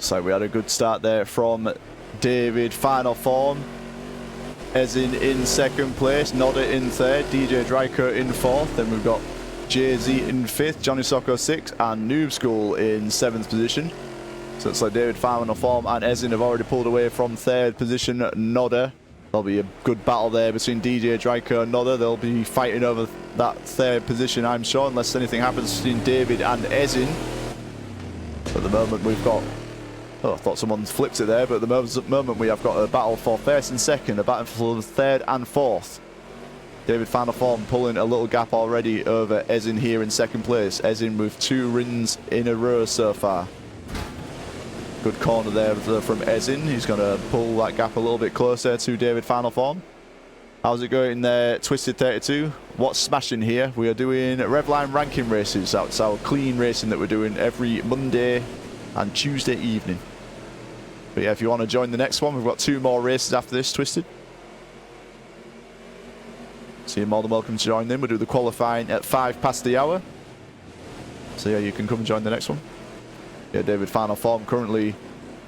So we had a good start there from David. Final form. Ezin in second place, Nodda in third, DJ Dryker in fourth. Then we've got JZ in fifth, Johnny Socko sixth, and Noob School in seventh position. So it's like David final form and Ezin have already pulled away from third position. Nodda. There'll be a good battle there between DJ Dryker and Nodda. They'll be fighting over that third position, I'm sure, unless anything happens between David and Ezin. At the moment we've got... Oh, I thought someone flipped it there, but at the moment we have got a battle for first and second, a battle for third and fourth. David final form pulling a little gap already over Ezin here in second place. Ezin with 2 wins in a row so far. Good corner there from Ezin. He's going to pull that gap a little bit closer to David final form. How's it going there, Twisted 32? What's smashing here? We are doing Revline ranking races. That's our clean racing that we're doing every Monday and Tuesday evening. But yeah, if you want to join the next one, we've got 2 more races after this, Twisted. So you're more than welcome to join in. We'll do the qualifying at 5 past the hour. So yeah, you can come and join the next one. Yeah, David final form currently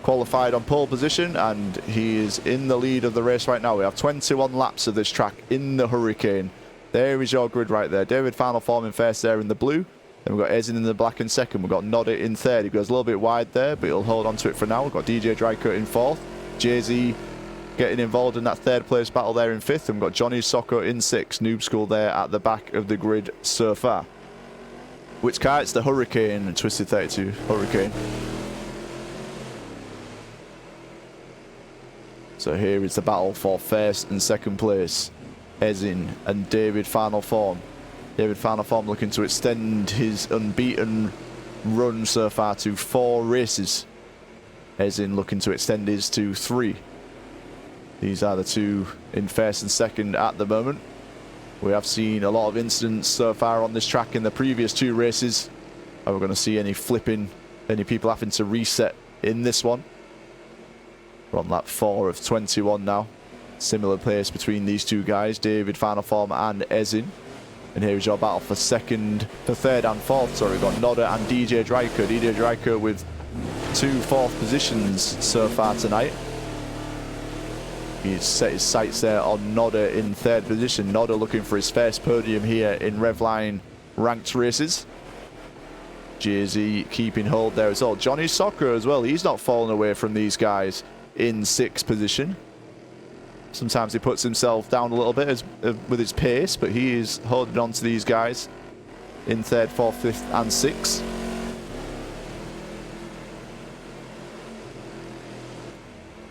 qualified on pole position, and he is in the lead of the race right now. We have 21 laps of this track in the Hurricane. There is your grid right there. David final form in first there in the blue. Then we've got Ezin in the black in second. We've got Nodda in third. He goes a little bit wide there, but he'll hold on to it for now. We've got DJ Dryker in fourth. JZ getting involved in that third place battle there in fifth. And we've got Johnny Socko in sixth. Noob School there at the back of the grid so far. Which car? It's the Hurricane. Twisted 32 Hurricane. So here is the battle for first and second place. Ezin and David final form. David final form looking to extend his unbeaten run so far to 4 races. Ezin looking to extend his to 3. These are the 2 in first and second at the moment. We have seen a lot of incidents so far on this track in the previous 2 races. Are we going to see any flipping, any people having to reset in this one? We're on lap 4 of 21 now. Similar pace between these 2 guys, David final form and Ezin. And here is your battle for third and fourth. Sorry, we've got Nodda and DJ Dryker. DJ Dryker with 2 fourth positions so far tonight. He's set his sights there on Nodda in third position. Nodda looking for his first podium here in Revline ranked races. JZ keeping hold there as well. Johnny Socko as well. He's not falling away from these guys in 6th position. Sometimes he puts himself down a little bit with his pace, but he is holding on to these guys in 3rd, 4th, 5th and 6th.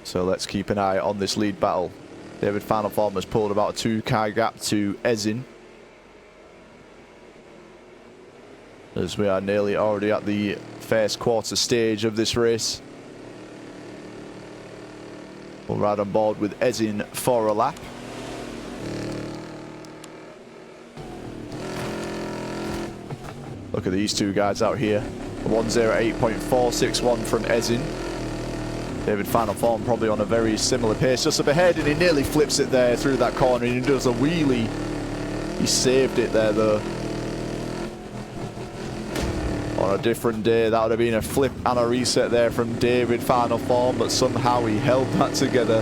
So let's keep an eye on this lead battle. David final form has pulled about a 2-car gap to Ezin, as we are nearly already at the first quarter stage of this race. We'll ride on board with Ezin for a lap. Look at these 2 guys out here. 108.461 from Ezin. David final form probably on a very similar pace, just up ahead, and he nearly flips it there through that corner, and he does a wheelie. He saved it there though. On a different day, that would have been a flip and a reset there from David final form, but somehow he held that together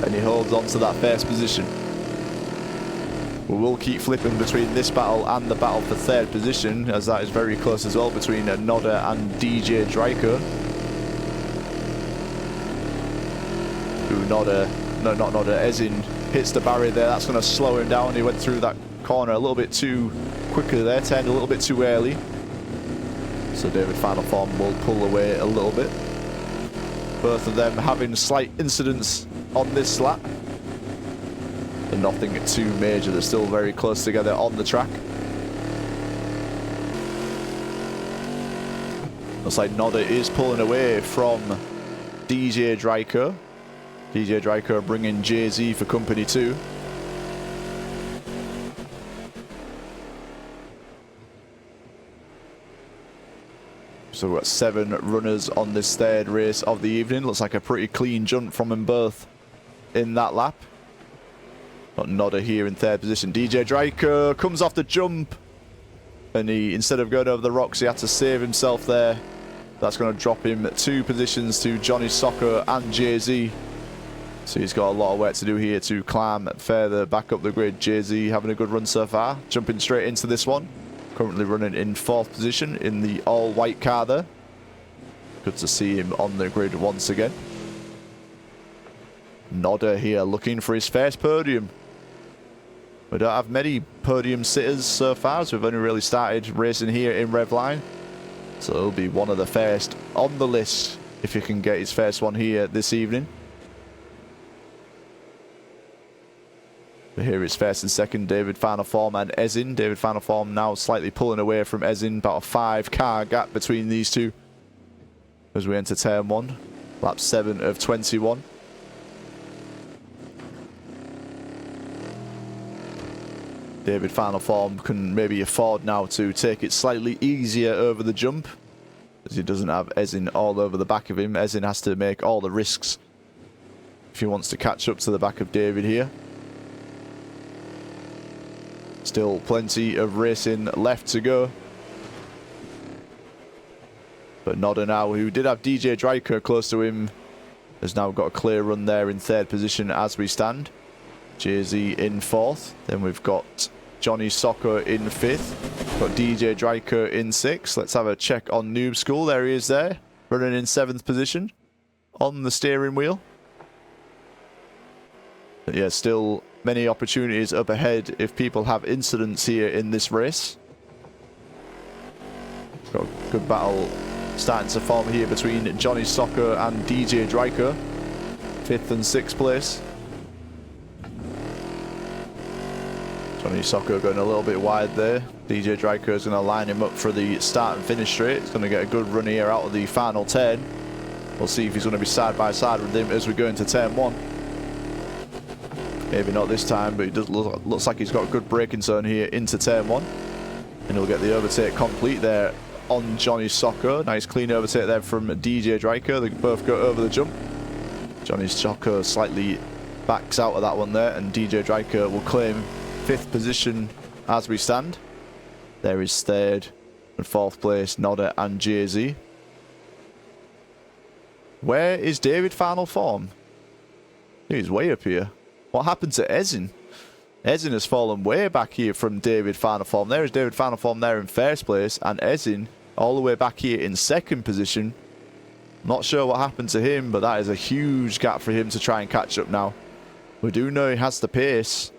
and he holds on to that first position. We will keep flipping between this battle and the battle for 3rd position, as that is very close as well between Nodda and DJ Dryker. Ezin hits the barrier there. That's going to slow him down. He went through that corner a little bit too quickly there, turned a little bit too early. So David final form will pull away a little bit. Both of them having slight incidents on this lap, but nothing too major. They're still very close together on the track. Looks like Nodda is pulling away from DJ Dryker. DJ Dryker bringing JZ for company too. So we've got 7 runners on this 3rd race of the evening. Looks like a pretty clean jump from them both in that lap. Got Nodda here in 3rd position. DJ Dryker comes off the jump, and he, instead of going over the rocks, he had to save himself there. That's going to drop him 2 positions to Johnny Soccer and Jay-Z. So he's got a lot of work to do here to climb further back up the grid. Jay-Z having a good run so far. Jumping straight into this one. Currently running in 4th position in the all-white car there. Good to see him on the grid once again. Nodder here looking for his first podium. We don't have many podium sitters so far, so we've only really started racing here in Revline. So he'll be one of the first on the list if he can get his first one here this evening. But here is first and second, David Final Form and Ezin. David Final Form now slightly pulling away from Ezin, about a 5-car gap between these two as we enter turn 1, lap 7 of 21. David Final Form can maybe afford now to take it slightly easier over the jump, as he doesn't have Ezin all over the back of him. Ezin has to make all the risks if he wants to catch up to the back of David here. Still plenty of racing left to go. But Nodder now, who did have DJ Dryker close to him, has now got a clear run there in 3rd position as we stand. Jay-Z in 4th. Then we've got Johnny Soccer in 5th. Got DJ Dryker in 6th. Let's have a check on Noob School. There he is there, running in 7th position on the steering wheel. But yeah, still many opportunities up ahead if people have incidents here in this race. Got a good battle starting to form here between Johnny Soccer and DJ Dryker. 5th and 6th place. Johnny Soccer going a little bit wide there. DJ Dryker is going to line him up for the start and finish straight. He's going to get a good run here out of the final turn. We'll see if he's going to be side by side with him as we go into turn 1. Maybe not this time, but he does looks like he's got a good braking zone here into turn 1. And he'll get the overtake complete there on Johnny Soccer. Nice clean overtake there from DJ Dryker. They both go over the jump. Johnny Soccer slightly backs out of that one there, and DJ Dryker will claim 5th position as we stand. There is 3rd and 4th place, Nodder and Jay-Z. Where is David Final Form? He's way up here. What happened to Ezin? Ezin has fallen way back here from David Final Form. There is David Final Form there in 1st place, and Ezin all the way back here in 2nd position. Not sure what happened to him, but that is a huge gap for him to try and catch up now. We do know he has the pace,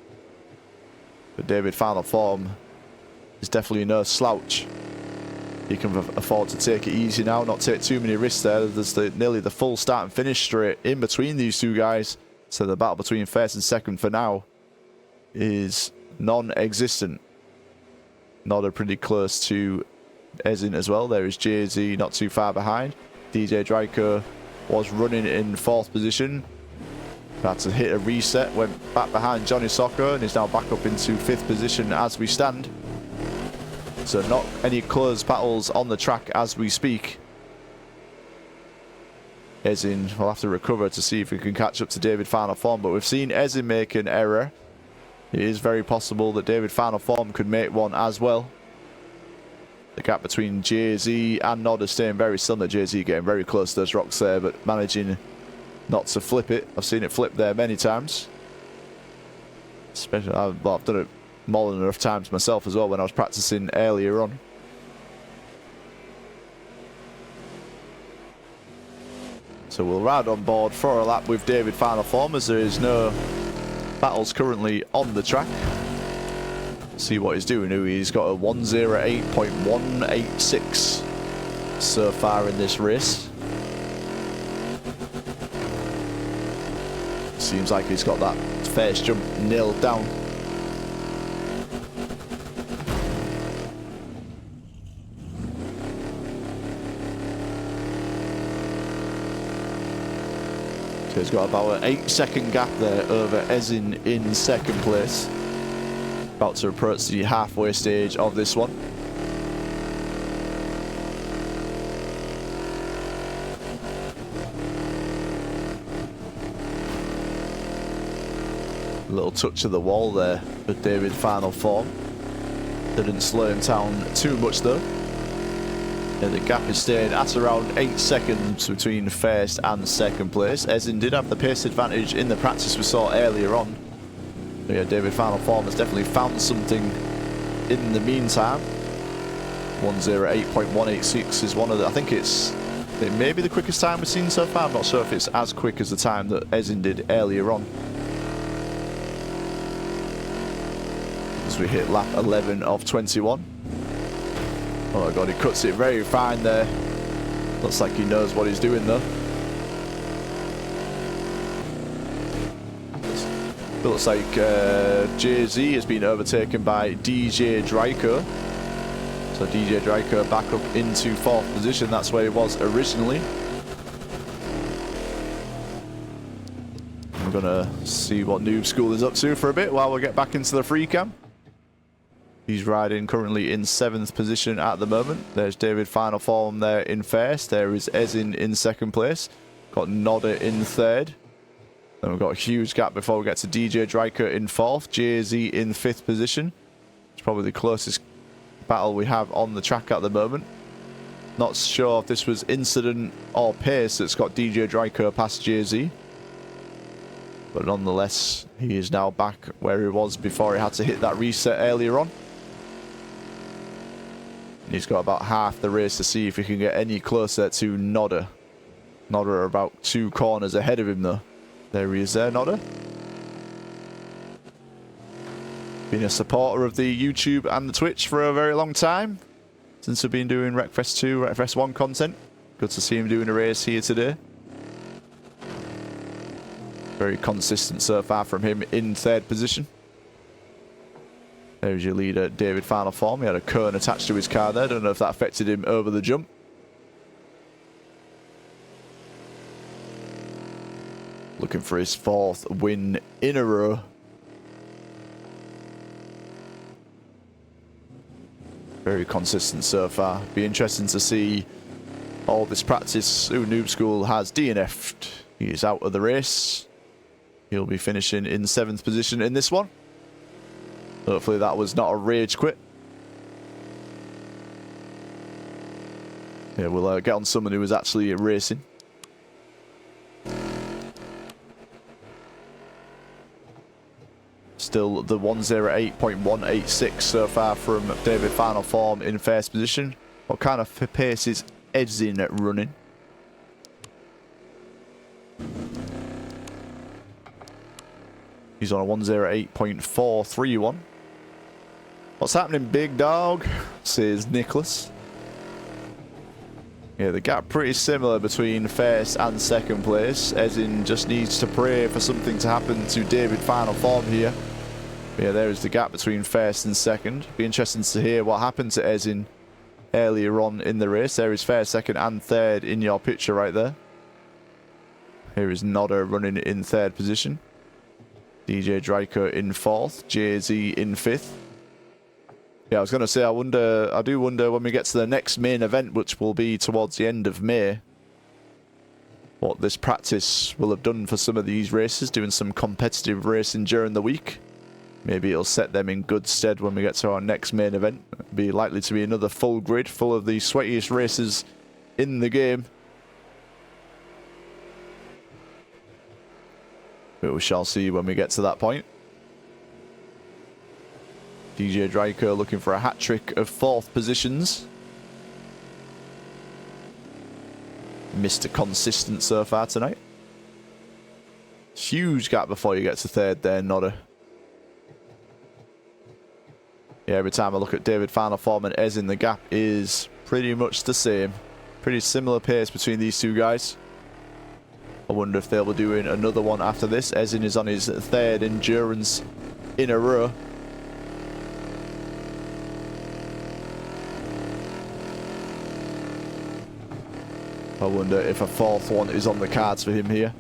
but David Final Form is definitely no slouch. He can afford to take it easy now, not take too many risks there. There's nearly the full start and finish straight in between these two guys. So the battle between 1st and 2nd for now is non-existent. Nodder pretty close to Ezin as well. There is Jay-Z not too far behind. DJ Dryker was running in 4th position. Had to hit a reset, went back behind Johnny Soccer, and is now back up into 5th position as we stand. So not any close battles on the track as we speak. Ezin will have to recover to see if he can catch up to David Final Form, but we've seen Ezin make an error. It is very possible that David Final Form could make one as well. The gap between Jay-Z and Nodder staying very similar. Jay-Z getting very close to those rocks there, but managing not to flip it. I've seen it flip there many times. Especially, I've done it more than enough times myself as well when I was practicing earlier on. So we'll ride on board for a lap with David Final Form, as there is no battles currently on the track. See what he's doing. He's got a 108.186 so far in this race. Seems like he's got that first jump nailed down. So he's got about an 8-second gap there over Ezin in 2nd place. About to approach the halfway stage of this one. A little touch of the wall there with David Final Form. Didn't slow him down too much though. Yeah, the gap is staying at around 8 seconds between first and second place. Ezin did have the pace advantage in the practice we saw earlier on. But yeah, David Final Form has definitely found something in the meantime. 1:08.186 is one of the, I think it may be the quickest time we've seen so far. I'm not sure if it's as quick as the time that Ezin did earlier on. As we hit lap 11 of 21. Oh my god, he cuts it very fine there. Looks like he knows what he's doing though. Looks like JZ has been overtaken by DJ Draco. So DJ Draco back up into 4th position. That's where he was originally. We're gonna see what Noob School is up to for a bit while we get back into the free cam. He's riding currently in 7th position at the moment. There's David Final Form there in 1st. There is Ezin in 2nd place. Got Nodder in 3rd. Then we've got a huge gap before we get to DJ Draco in 4th. JZ in 5th position. It's probably the closest battle we have on the track at the moment. Not sure if this was incident or pace that's got DJ Draco past JZ. But nonetheless, he is now back where he was before he had to hit that reset earlier on. He's got about half the race to see if he can get any closer to Nodder. Nodder about 2 corners ahead of him though. There he is there, Nodder. Been a supporter of the YouTube and the Twitch for a very long time. Since we've been doing Wreckfest 2, Wreckfest 1 content. Good to see him doing a race here today. Very consistent so far from him in 3rd position. There's your leader, David Final Form. He had a cone attached to his car there. Don't know if that affected him over the jump. Looking for his 4th win in a row. Very consistent so far. Be interesting to see all this practice. Ooh, Noob School has DNF'd. He is out of the race. He'll be finishing in 7th position in this one. Hopefully that was not a rage quit. Yeah, we'll get on someone who was actually racing. Still the 1:08.186 so far from David Final Form in 1st position. What kind of pace is Ezin running? He's on a 1:08.431. What's happening, big dog? Says Nicholas. Yeah, the gap pretty similar between 1st and 2nd place. Ezin just needs to pray for something to happen to David Final Form here. But yeah, there is the gap between 1st and 2nd. Be interesting to hear what happened to Ezin earlier on in the race. There is 1st, 2nd and 3rd in your picture right there. Here is Nodder running in 3rd position. DJ Draco in 4th. JZ in 5th. Yeah, I was going to say, I do wonder when we get to the next main event, which will be towards the end of May, what this practice will have done for some of these races, doing some competitive racing during the week. Maybe it'll set them in good stead when we get to our next main event. It'll be likely to be another full grid full of the sweatiest races in the game. But we shall see when we get to that point. DJ Draco looking for a hat-trick of 4th positions. Mr. Consistent so far tonight. Huge gap before you get to 3rd there, Nodder. Yeah, every time I look at David Final Form and Ezin, the gap is pretty much the same. Pretty similar pace between these two guys. I wonder if they'll be doing another one after this. Ezin is on his 3rd endurance in a row. I wonder if a 4th one is on the cards for him here.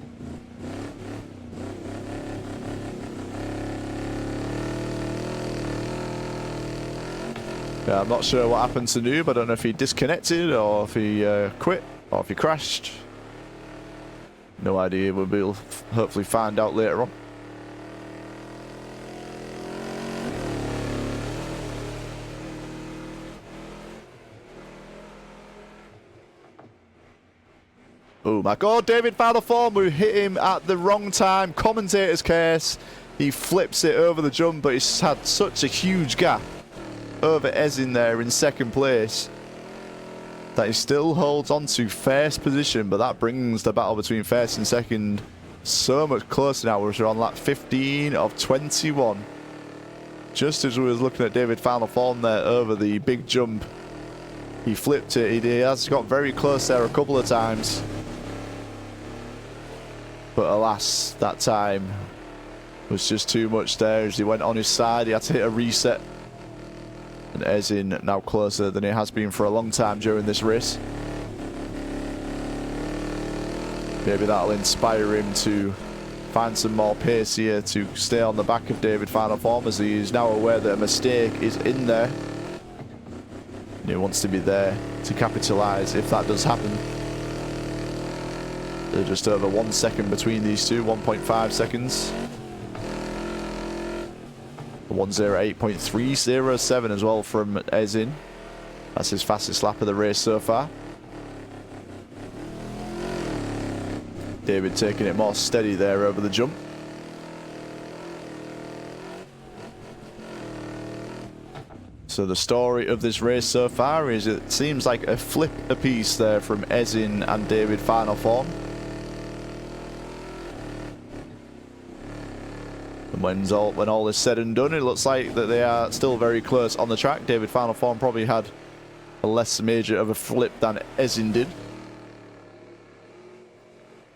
Yeah, I'm not sure what happened to Noob. I don't know if he disconnected or if he quit or if he crashed. No idea. We'll hopefully find out later on. Oh my god, David Final Form, we hit him at the wrong time. Commentator's curse. He flips it over the jump, but he's had such a huge gap over Ezin there in second place that he still holds on to first position, but that brings the battle between first and second so much closer now. We're on lap 15 of 21. Just as we was looking at David Final Form there over the big jump, he flipped it. He has got very close there a couple of times. But alas, that time was just too much there as he went on his side. He had to hit a reset. And Ezin now closer than he has been for a long time during this race. Maybe that'll inspire him to find some more pace here to stay on the back of David Final Form, as he is now aware that a mistake is in there. And he wants to be there to capitalise if that does happen. They're just over 1 second between these two, 1.5 seconds. 1:08.307 as well from Ezin. That's his fastest lap of the race so far. David taking it more steady there over the jump. So the story of this race so far is it seems like a flip apiece there from Ezin and David Final Form. And when all is said and done, it looks like that they are still very close on the track. David Final Form probably had a less major of a flip than Ezin did.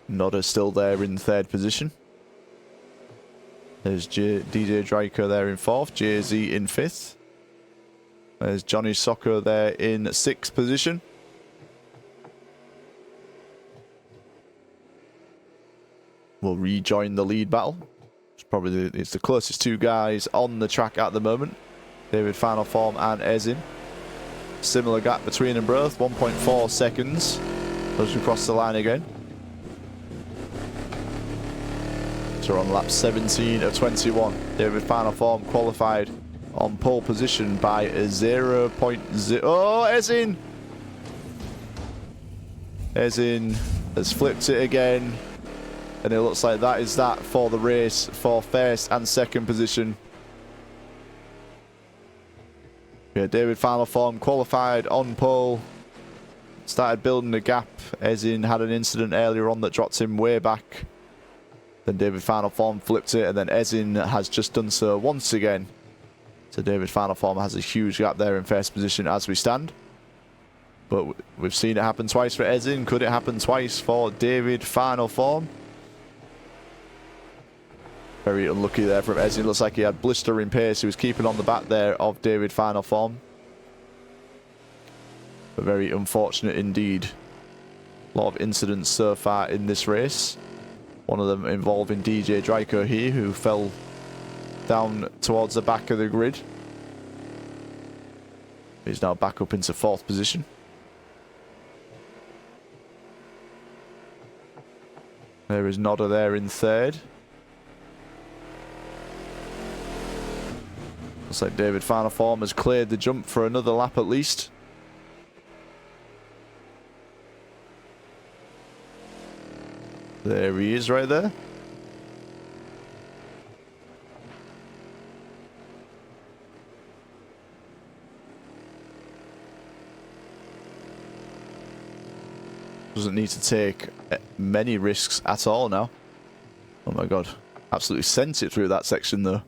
Nodder still there in third position. There's DJ Draco there in fourth, JZ in fifth. There's Johnny Soccer there in sixth position. Will rejoin the lead battle. It's the closest two guys on the track at the moment. David Final Form and Ezin. Similar gap between them both, 1.4 seconds as we cross the line again. So we're on lap 17 of 21. David Final Form qualified on pole position by a 0.0. Oh, Ezin! Ezin has flipped it again. And it looks like that is that for the race for first and second position. Yeah, David Final Form qualified on pole. Started building the gap. Ezin had an incident earlier on that dropped him way back. Then David Final Form flipped it, and then Ezin has just done so once again. So David Final Form has a huge gap there in first position as we stand. But we've seen it happen twice for Ezin. Could it happen twice for David Final Form? Very unlucky there from Ezin. Looks like he had blistering pace. He was keeping on the back there of David Final Form. But very unfortunate indeed. A lot of incidents so far in this race. One of them involving DJ Draco here, who fell down towards the back of the grid. He's now back up into fourth position. There is Nodder there in third. Looks like David Final Form has cleared the jump for another lap at least. There he is right there. Doesn't need to take many risks at all now. Oh my god. Absolutely sent it through that section though.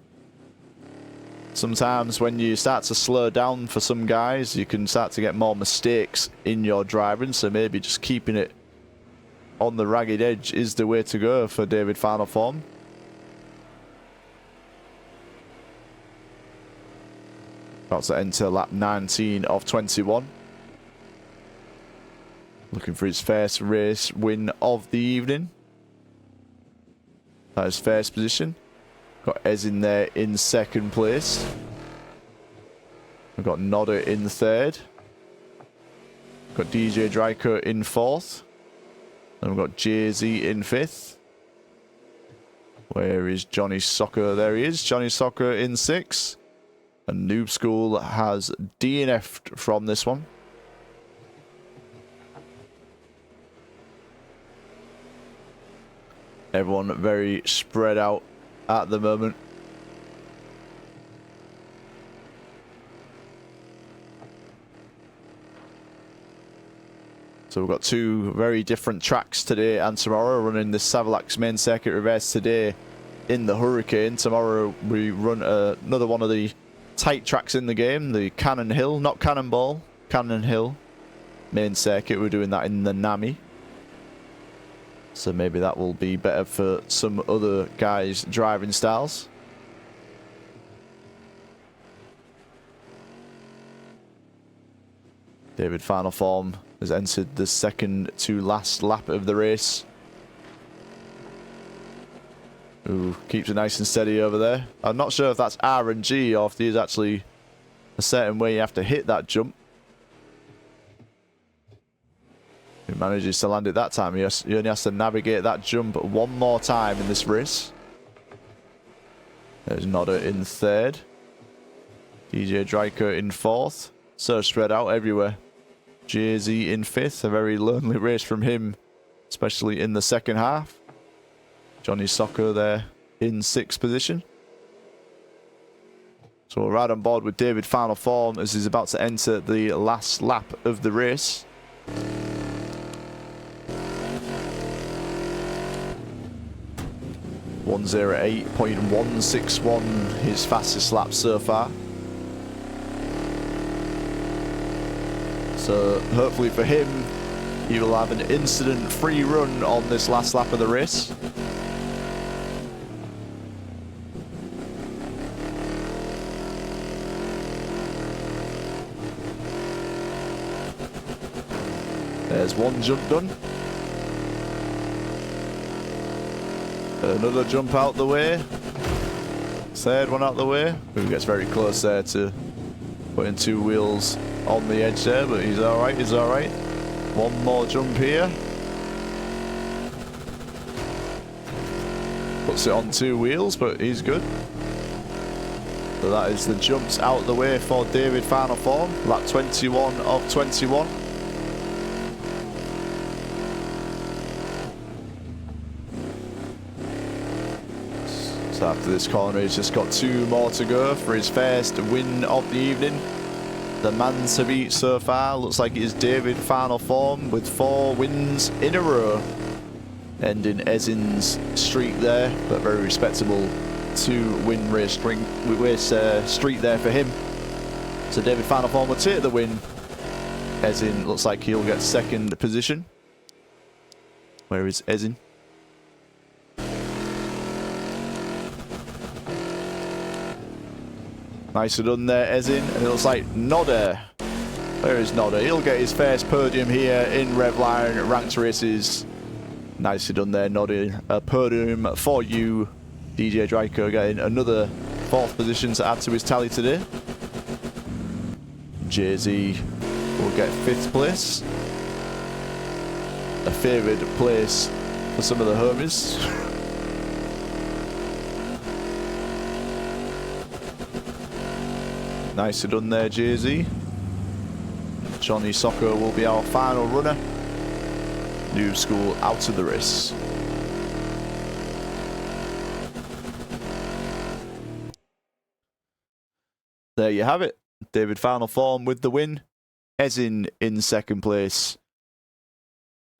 Sometimes when you start to slow down for some guys, you can start to get more mistakes in your driving. So maybe just keeping it on the ragged edge is the way to go for David Final Form. About to enter lap 19 of 21. Looking for his first race win of the evening. That is first position. Got Ezin there in second place. We've got Nodder in third. Got DJ Draco in fourth. And we've got JZ in fifth. Where is Johnny Soccer? There he is. Johnny Soccer in sixth. And Noob School has DNF'd from this one. Everyone very spread out at the moment. So we've got two very different tracks today and tomorrow, running the Savalax main circuit reverse today in the Hurricane. Tomorrow we run another one of the tight tracks in the game, the Cannon Hill, not Cannonball, Cannon Hill main circuit. We're doing that in the Nami. So maybe that will be better for some other guys' driving styles. David Final Form has entered the second to last lap of the race. Ooh, keeps it nice and steady over there. I'm not sure if that's RNG or if there's actually a certain way you have to hit that jump. He manages to land it that time. He only has to navigate that jump one more time in this race. There's Nodder in third. DJ Dryker in fourth. So spread out everywhere. JZ in fifth. A very lonely race from him, especially in the second half. Johnny Soccer there in sixth position. So we're right on board with David Final Form as he's about to enter the last lap of the race. .108.161, his fastest lap so far. So hopefully for him, he will have an incident-free run on this last lap of the race. There's one jump done. Another jump out the way. Third one out the way. Who gets very close there to putting two wheels on the edge there, but he's alright, he's alright. One more jump here. Puts it on two wheels, but he's good. So that is the jumps out the way for David Final Form. Lap 21 of 21. So after this corner, he's just got two more to go for his first win of the evening. The man to beat so far looks like it is David Final Form with 4 wins in a row. Ending Ezin's streak there, but very respectable 2-win race streak there for him. So David Final Form will take the win. Ezin looks like he'll get second position. Where is Ezin? Nicely done there, Ezin. And it looks like Nodder. Where is Nodder? He'll get his first podium here in Revline ranked races. Nicely done there, Nodder. A podium for you. DJ Dryko getting another 4th position to add to his tally today. JZ will get 5th place. A favoured place for some of the homies. Nicely done there, JZ. Johnny Soccer will be our final runner. New school out of the race. There you have it. David Final Form with the win. Ezin in second place.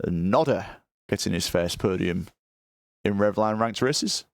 And Nodder getting his first podium in Revline ranked races.